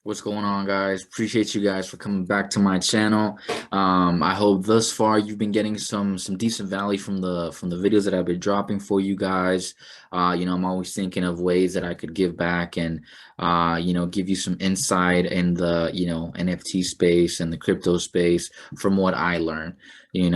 What's going on, guys? Appreciate you guys for coming back to my channel. I hope thus far you've been getting some decent value from the videos that I've been dropping for you guys. I'm always thinking of ways that I could give back and give you some insight in the NFT space and the crypto space from what I learned. In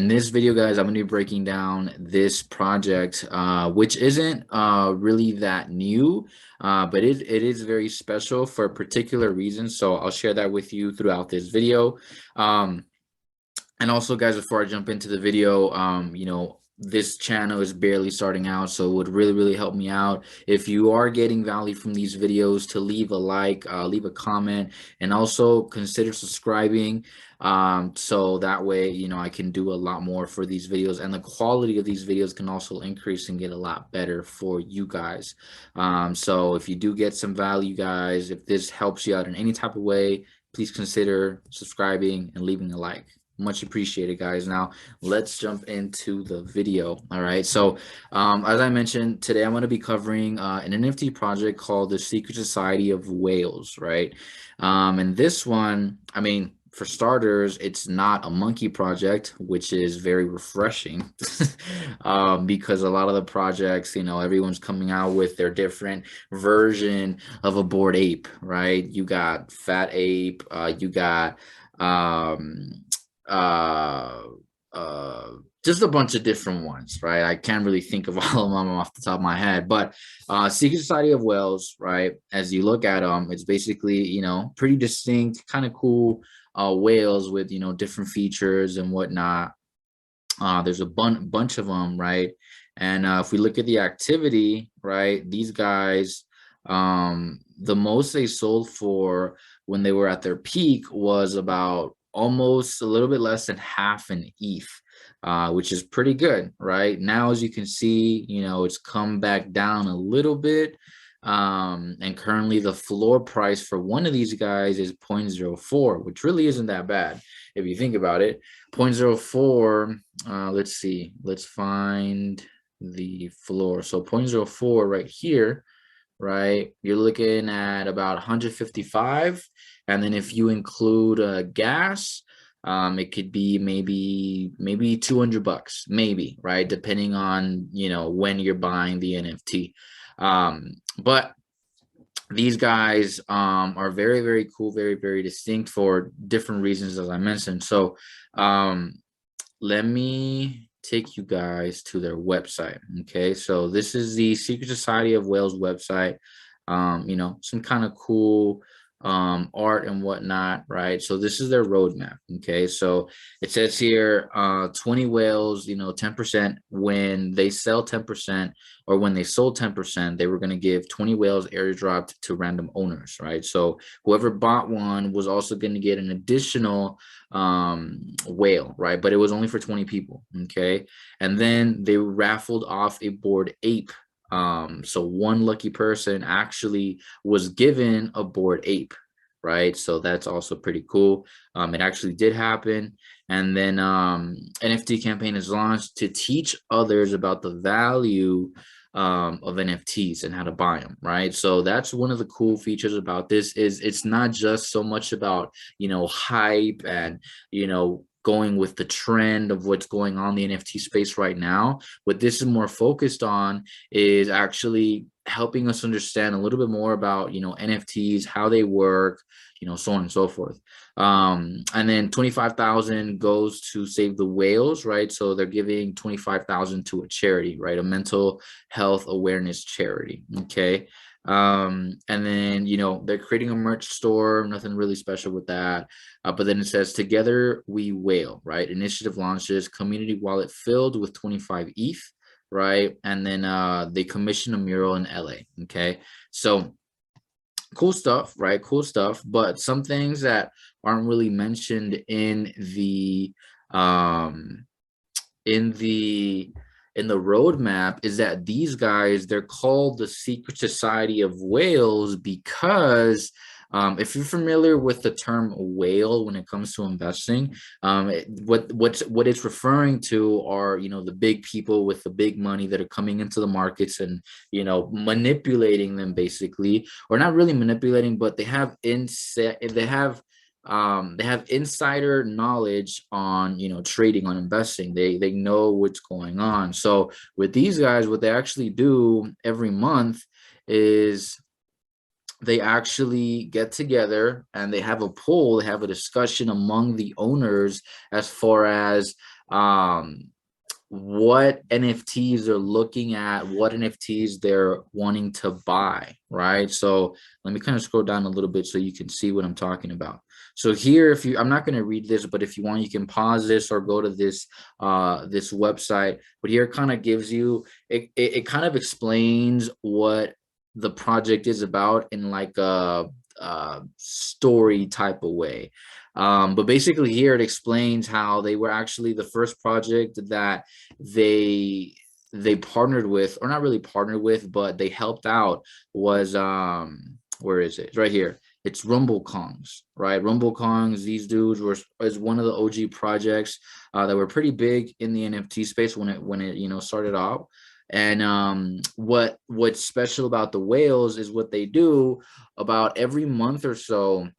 this video, guys, I'm going to be breaking down this project, which isn't really that new. But it is very special for a particular reason. So I'll share that with you throughout this video. And also, guys, before I jump into the video, this channel is barely starting out, so it would really help me out if you are getting value from these videos to leave a like, leave a comment, and also consider subscribing, so that way I can do a lot more for these videos, and the quality of these videos can also increase and get a lot better for you guys. So if you do get some value, guys, if this helps you out in any type of way, please consider subscribing and leaving a like. Much appreciated, guys. Now let's jump into the video. All right, so as I mentioned, today I'm going to be covering an NFT project called the Secret Society of Whales, right? And this one, I mean, for starters, it's not a monkey project, which is very refreshing. Because a lot of the projects, everyone's coming out with their different version of a Bored Ape, right? You got Fat Ape, you got uh just a bunch of different ones, right? I can't really think of all of them off the top of my head, but Secret Society of Whales, right? As you look at them, it's basically pretty distinct, kind of cool whales with different features and whatnot. There's a bunch of them, right? And if we look at the activity, right, these guys, the most they sold for when they were at their peak was about almost a little bit less than half an ETH, which is pretty good, right? Now, as you can see, it's come back down a little bit. And currently the floor price for one of these guys is 0.04, which really isn't that bad if you think about it. 0.04, let's see, let's find the floor. So 0.04 right here, right? You're looking at about 155. And then if you include gas, it could be maybe 200 bucks, maybe, right? Depending on, when you're buying the NFT. But these guys are very cool, very distinct for different reasons, as I mentioned. So let me take you guys to their website. Okay, so this is the Secret Society of Whales website. Some kind of cool art and whatnot, right? So this is their roadmap. Okay, so it says here 20 whales, 10%. When they sell 10%, or when they sold 10%, they were going to give 20 whales airdropped to random owners, right? So whoever bought one was also going to get an additional whale, right? But it was only for 20 people. Okay, and then they raffled off a Bored Ape. So one lucky person actually was given a Bored Ape, right? So that's also pretty cool. It actually did happen. And then NFT campaign is launched to teach others about the value of NFTs and how to buy them, right? So that's one of the cool features about this, is it's not just so much about hype and going with the trend of what's going on in the NFT space right now. What this is more focused on is actually helping us understand a little bit more about NFTs, how they work, so on and so forth. And then 25,000 goes to save the whales, right? So they're giving 25,000 to a charity, right? A mental health awareness charity. Okay. And then they're creating a merch store, nothing really special with that. But then it says, together we whale, right? Initiative launches community wallet filled with 25 ETH, right? And then they commission a mural in LA. Okay, so cool stuff, right? Cool stuff. But some things that aren't really mentioned in the in the roadmap is that these guys, they're called the Secret Society of Whales because If you're familiar with the term whale when it comes to investing, what it's referring to are, you know, the big people with the big money that are coming into the markets and, you know, manipulating them basically, or not really manipulating, but they have insider knowledge on, you know, trading, on investing. They know what's going on. So with these guys, what they actually do every month is they actually get together and they have a poll, they have a discussion among the owners as far as what NFTs they're looking at, what NFTs they're wanting to buy, right? So let me kind of scroll down a little bit so you can see what I'm talking about. So here, if you, I'm not going to read this, but if you want, you can pause this or go to this this website. But here kind of gives you, it kind of explains what the project is about in like a story type of way. But basically here it explains how they were actually the first project that they they partnered with, or not really partnered with, but they helped out was where is it? Right here. It's Rumble Kongs, right? Rumble Kongs, these dudes were as one of the OG projects that were pretty big in the NFT space when it you know started off. And what's special about the whales is what they do about every month or so.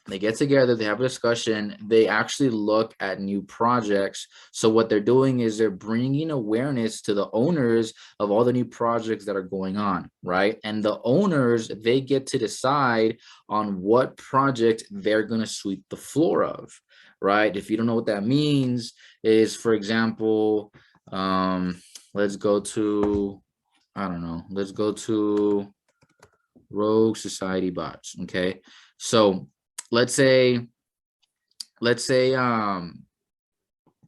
They get together, they have a discussion, they actually look at new projects. So what they're doing is they're bringing awareness to the owners of all the new projects that are going on, right? And the owners, they get to decide on what project they're going to sweep the floor of, right? If you don't know what that means, is for example, let's go to, I don't know, let's go to Rogue Society bots. Okay. So let's say the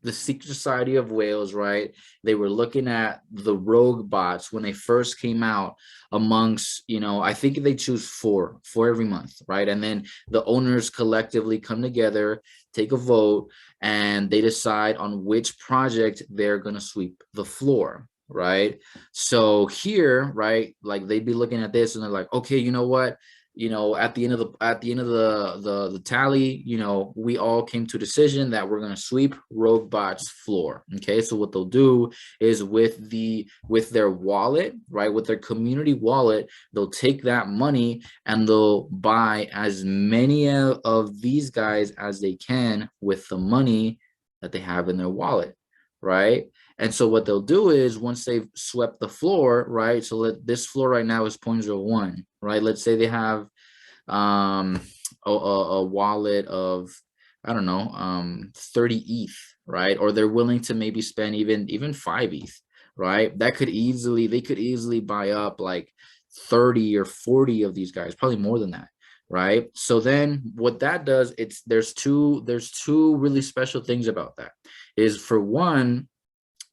Secret Society of Whales, right? They were looking at the rogue bots when they first came out amongst, you know, I think they choose four every month, right? And then the owners collectively come together, take a vote, and they decide on which project they're going to sweep the floor, right? So here, right, like they'd be looking at this and they're like, okay, you know what? You know, at the end of the tally, you know, we all came to a decision that we're going to sweep Roguebot's floor. Okay, so what they'll do is with their wallet, right, with their community wallet, they'll take that money and they'll buy as many of these guys as they can with the money that they have in their wallet, right? And so what they'll do is once they've swept the floor, right? So this floor right now is 0.01, right? Let's say they have a wallet of, I don't know, 30 ETH, right? Or they're willing to maybe spend even 5 ETH, right? They could easily buy up like 30 or 40 of these guys, probably more than that, right? So then what that does, there's two really special things about that. Is for one,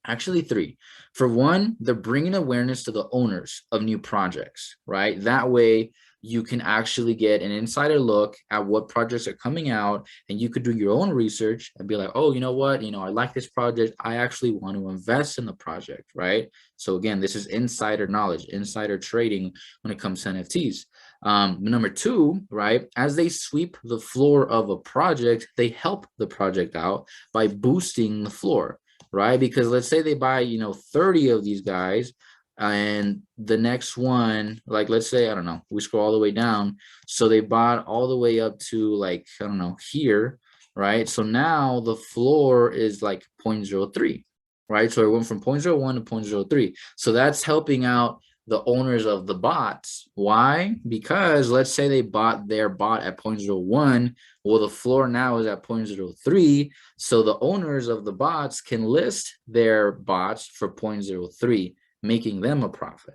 actually three. For one, they're bringing awareness to the owners of new projects, right? That way you can actually get an insider look at what projects are coming out, and you could do your own research and be like, oh, you know what, you know, I like this project, I actually want to invest in the project, right? So again, this is insider knowledge, insider trading when it comes to NFTs. Number two, right, as they sweep the floor of a project, they help the project out by boosting the floor, right? Because let's say they buy, you know, 30 of these guys, and the next one, like let's say, I don't know, we scroll all the way down, so they bought all the way up to like, I don't know, here, right? So now the floor is like 0.03, right? So it went from 0.01 to 0.03. So that's helping out the owners of the bots. Why? Because let's say they bought their bot at 0.01. Well, the floor now is at 0.03. So the owners of the bots can list their bots for 0.03, making them a profit,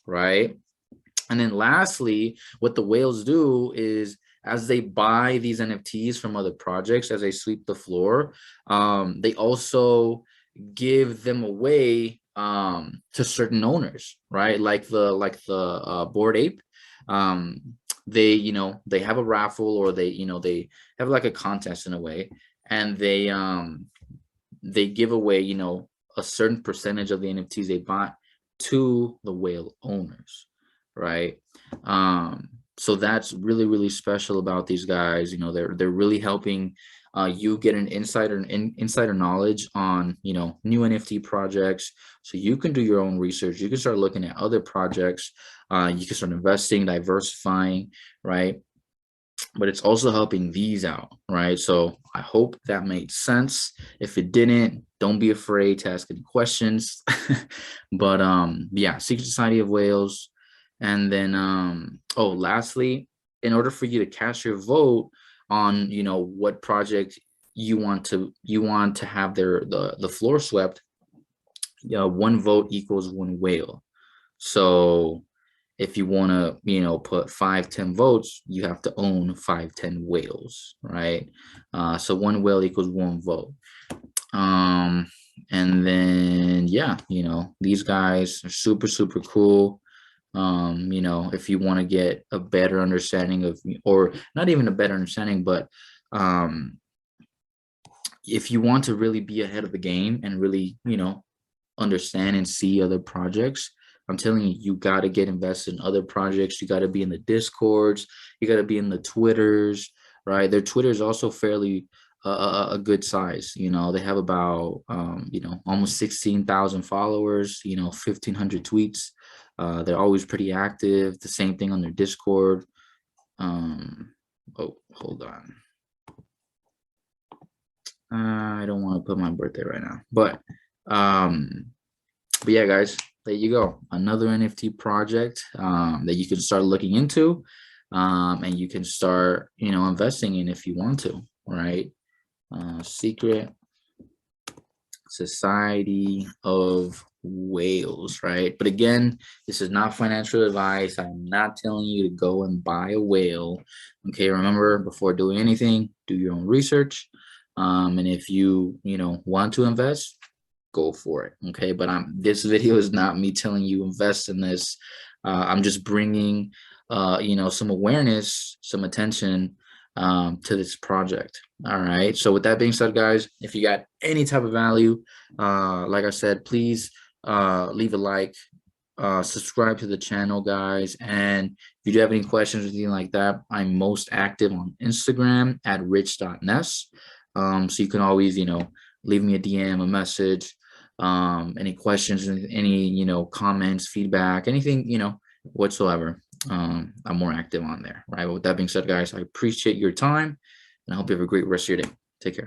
right? And then lastly, what the whales do is as they buy these NFTs from other projects, as they sweep the floor, they also give them away to certain owners, right? Like the Bored Ape. They, you know, they have a raffle, or they, you know, they have like a contest in a way, and they give away, you know, a certain percentage of the NFTs they bought to the whale owners, right? So that's really, really special about these guys. You know, they're really helping you get an insider knowledge on, you know, new NFT projects. So you can do your own research. You can start looking at other projects. You can start investing, diversifying, right? But it's also helping these out, right? So I hope that made sense. If it didn't, don't be afraid to ask any questions. But yeah, Secret Society of Whales. And then oh, lastly, in order for you to cast your vote on, you know, what project you want to have the floor swept, one vote equals one whale. So if you want to, you know, put 5-10 votes, you have to own 5-10 whales, right? So one whale equals one vote. Um, and then yeah, you know, these guys are super, super cool. You know, if you want to get a better understanding of, or not even a better understanding, but if you want to really be ahead of the game and really, you know, understand and see other projects, I'm telling you, you got to get invested in other projects. You got to be in the Discords. You got to be in the Twitters, right? Their Twitter is also fairly a good size. You know, they have about, you know, almost 16,000 followers, you know, 1,500 tweets. They're always pretty active. The same thing on their Discord. Oh, hold on. I don't want to put my birthday right now, um, but yeah, guys, there you go. Another NFT project that you can start looking into, and you can start, you know, investing in if you want to, right? Secret Society of Whales, right? But again, this is not financial advice. I'm not telling you to go and buy a whale. Okay, remember, before doing anything, do your own research. And if you know, want to invest, go for it. Okay, but this video is not me telling you invest in this. I'm just bringing you know, some awareness, some attention to this project. All right, so with that being said, guys, if you got any type of value, like I said, please leave a like, subscribe to the channel, guys. And if you do have any questions or anything like that, I'm most active on Instagram at rich.ness. So you can always, you know, leave me a DM, a message, any questions, any, you know, comments, feedback, anything, you know, whatsoever. I'm more active on there, right? But with that being said, guys, I appreciate your time and I hope you have a great rest of your day. Take care.